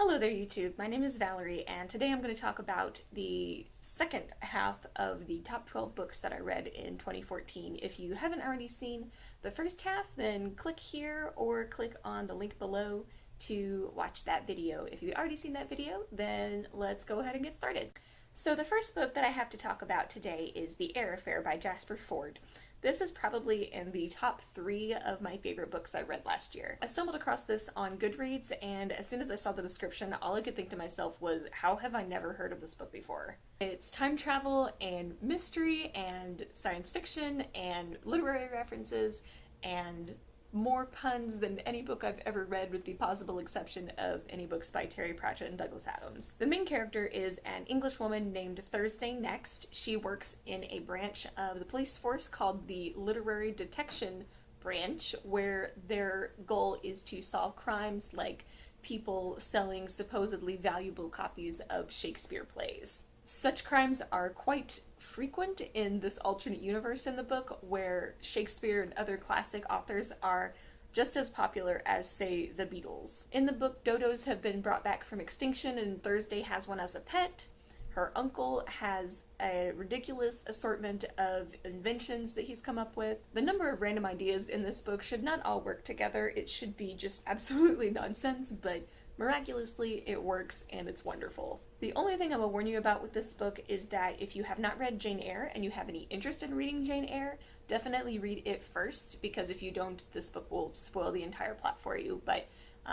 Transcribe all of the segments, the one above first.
Hello there YouTube, my name is Valerie and today I'm going to talk about the second half of the top 12 books that I read in 2014. If you haven't already seen the first half, then click here or click on the link below to watch that video. If you've already seen that video, then let's go ahead and get started. So the first book that I have to talk about today is The Airfare by Jasper Fforde. This is probably in the top 3 of my favorite books I read last year. I stumbled across this on Goodreads, and as soon as I saw the description, all I could think to myself was, how have I never heard of this book before? It's time travel and mystery and science fiction and literary references and more puns than any book I've ever read, with the possible exception of any books by Terry Pratchett and Douglas Adams. The main character is an English woman named Thursday Next. She works in a branch of the police force called the Literary Detection Branch, where their goal is to solve crimes like people selling supposedly valuable copies of Shakespeare plays. Such crimes are quite frequent in this alternate universe in the book, where Shakespeare and other classic authors are just as popular as, say, the Beatles. In the book, dodos have been brought back from extinction and Thursday has one as a pet. Her uncle has a ridiculous assortment of inventions that he's come up with. The number of random ideas in this book should not all work together. It should be just absolutely nonsense, but miraculously, it works and it's wonderful. The only thing I will warn you about with this book is that if you have not read Jane Eyre and you have any interest in reading Jane Eyre, definitely read it first, because if you don't, this book will spoil the entire plot for you. But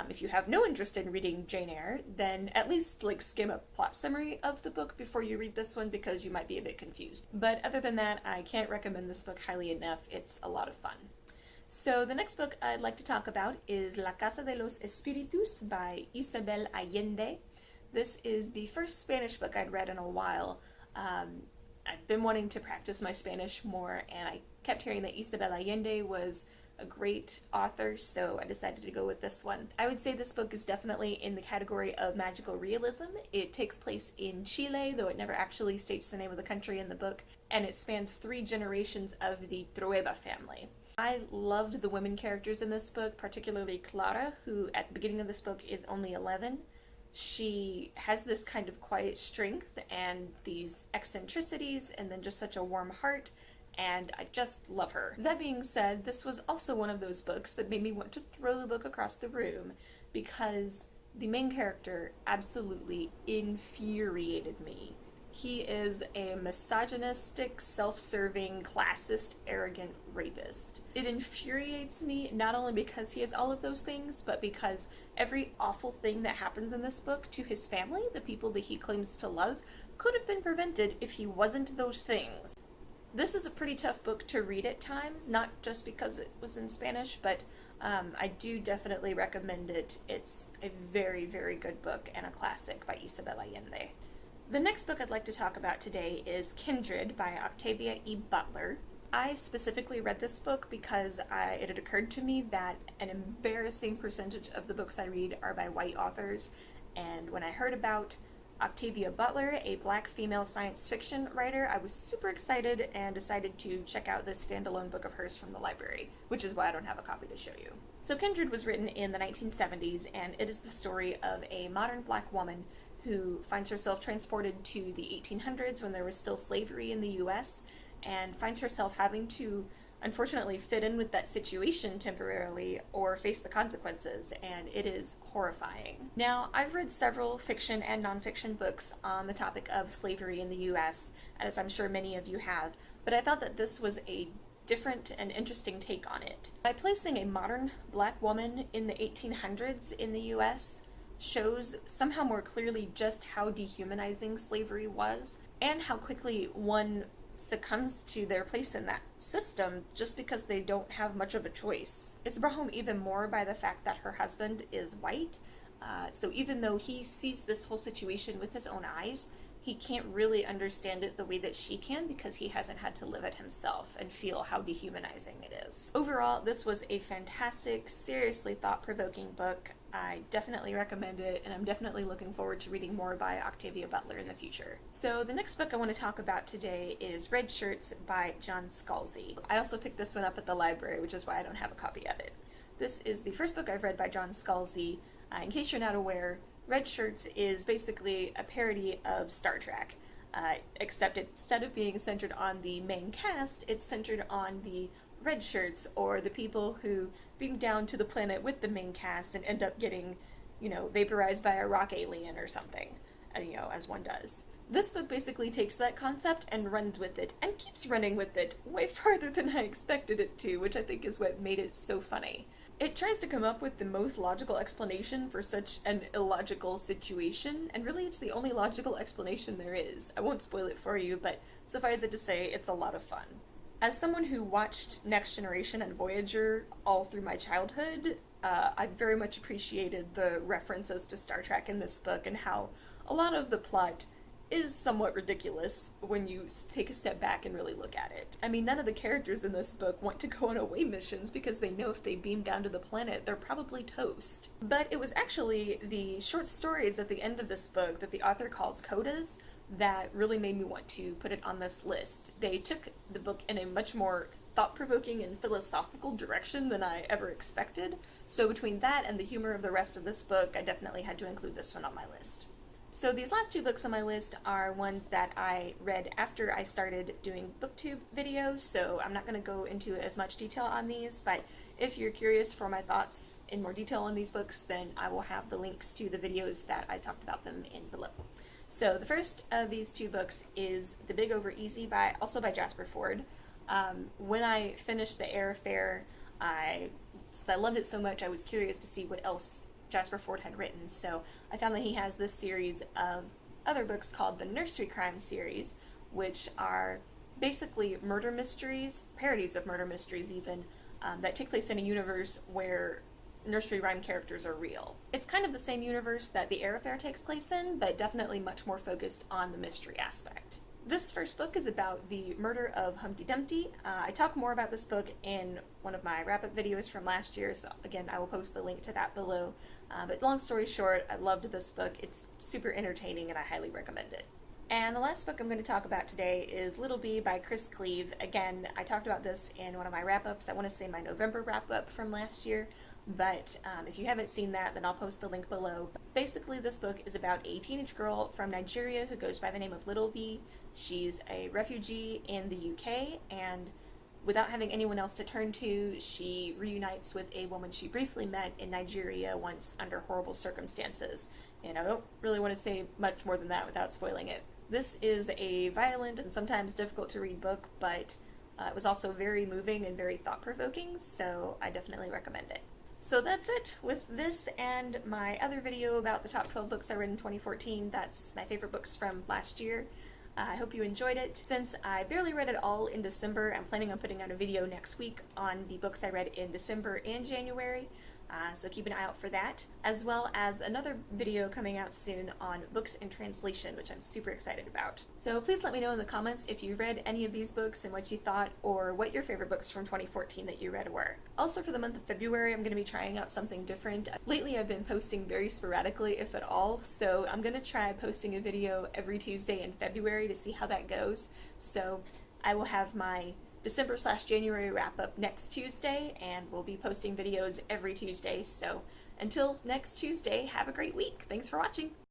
if you have no interest in reading Jane Eyre, then at least skim a plot summary of the book before you read this one, because you might be a bit confused. But other than that, I can't recommend this book highly enough. It's a lot of fun. So the next book I'd like to talk about is La Casa de los Espíritus by Isabel Allende. This is the first Spanish book I'd read in a while. I've been wanting to practice my Spanish more, and I kept hearing that Isabel Allende was a great author, so I decided to go with this one. I would say this book is definitely in the category of magical realism. It takes place in Chile, though it never actually states the name of the country in the book, and it spans 3 generations of the Trueba family. I loved the women characters in this book, particularly Clara, who at the beginning of this book is only 11. She has this kind of quiet strength and these eccentricities, and then just such a warm heart, and I just love her. That being said, this was also one of those books that made me want to throw the book across the room, because the main character absolutely infuriated me. He is a misogynistic, self-serving, classist, arrogant rapist. It infuriates me not only because he is all of those things, but because every awful thing that happens in this book to his family, the people that he claims to love, could have been prevented if he wasn't those things. This is a pretty tough book to read at times, not just because it was in Spanish, but I do definitely recommend it. It's a very, very good book and a classic by Isabel Allende. The next book I'd like to talk about today is Kindred by Octavia E. Butler. I specifically read this book because it had occurred to me that an embarrassing percentage of the books I read are by white authors, and when I heard about Octavia Butler, a black female science fiction writer, I was super excited and decided to check out this standalone book of hers from the library, which is why I don't have a copy to show you. So Kindred was written in the 1970s, and it is the story of a modern black woman who finds herself transported to the 1800s when there was still slavery in the US, and finds herself having to unfortunately fit in with that situation temporarily or face the consequences, and it is horrifying. Now, I've read several fiction and nonfiction books on the topic of slavery in the US, as I'm sure many of you have, but I thought that this was a different and interesting take on it. By placing a modern black woman in the 1800s in the US, shows somehow more clearly just how dehumanizing slavery was, and how quickly one succumbs to their place in that system just because they don't have much of a choice. It's brought home even more by the fact that her husband is white, so even though he sees this whole situation with his own eyes, he can't really understand it the way that she can, because he hasn't had to live it himself and feel how dehumanizing it is. Overall, this was a fantastic, seriously thought-provoking book. I definitely recommend it, and I'm definitely looking forward to reading more by Octavia Butler in the future. So the next book I want to talk about today is Red Shirts by John Scalzi. I also picked this one up at the library, which is why I don't have a copy of it. This is the first book I've read by John Scalzi. In case you're not aware, Red Shirts is basically a parody of Star Trek, except instead of being centered on the main cast, it's centered on the Red Shirts, or the people who beam down to the planet with the main cast and end up getting, vaporized by a rock alien or something, as one does. This book basically takes that concept and runs with it, and keeps running with it way farther than I expected it to, which I think is what made it so funny. It tries to come up with the most logical explanation for such an illogical situation, and really it's the only logical explanation there is. I won't spoil it for you, but suffice it to say, it's a lot of fun. As someone who watched Next Generation and Voyager all through my childhood, I very much appreciated the references to Star Trek in this book, and how a lot of the plot is somewhat ridiculous when you take a step back and really look at it. I mean, none of the characters in this book want to go on away missions because they know if they beam down to the planet, they're probably toast. But it was actually the short stories at the end of this book that the author calls codas that really made me want to put it on this list. They took the book in a much more thought-provoking and philosophical direction than I ever expected, so between that and the humor of the rest of this book, I definitely had to include this one on my list. So these last two books on my list are ones that I read after I started doing booktube videos, so I'm not going to go into as much detail on these, but if you're curious for my thoughts in more detail on these books, then I will have the links to the videos that I talked about them in below. So the first of these two books is The Big Over Easy, also by Jasper Fforde. When I finished the Airfare, since I loved it so much, I was curious to see what else Jasper Fforde had written, so I found that he has this series of other books called the Nursery Crime series, which are basically murder mysteries, parodies of murder mysteries even, that take place in a universe where nursery rhyme characters are real. It's kind of the same universe that the Airfare takes place in, but definitely much more focused on the mystery aspect. This first book is about the murder of Humpty Dumpty. I talk more about this book in one of my wrap-up videos from last year, so again, I will post the link to that below. But long story short, I loved this book. It's super entertaining and I highly recommend it. And the last book I'm going to talk about today is Little Bee by Chris Cleave. Again, I talked about this in one of my wrap-ups. I want to say my November wrap-up from last year, but if you haven't seen that, then I'll post the link below. Basically, this book is about a teenage girl from Nigeria who goes by the name of Little Bee. She's a refugee in the UK, and without having anyone else to turn to, she reunites with a woman she briefly met in Nigeria once under horrible circumstances. And I don't really want to say much more than that without spoiling it. This is a violent and sometimes difficult to read book, but it was also very moving and very thought-provoking, so I definitely recommend it. So that's it with this and my other video about the top 12 books I read in 2014. That's my favorite books from last year. I hope you enjoyed it. Since I barely read it all in December, I'm planning on putting out a video next week on the books I read in December and January. So keep an eye out for that, as well as another video coming out soon on books in translation, which I'm super excited about. So please let me know in the comments if you read any of these books and what you thought, or what your favorite books from 2014 that you read were. Also, for the month of February, I'm going to be trying out something different. Lately, I've been posting very sporadically, if at all, so I'm going to try posting a video every Tuesday in February to see how that goes. So I will have my December/January wrap-up next Tuesday, and we'll be posting videos every Tuesday, so until next Tuesday, have a great week. Thanks for watching!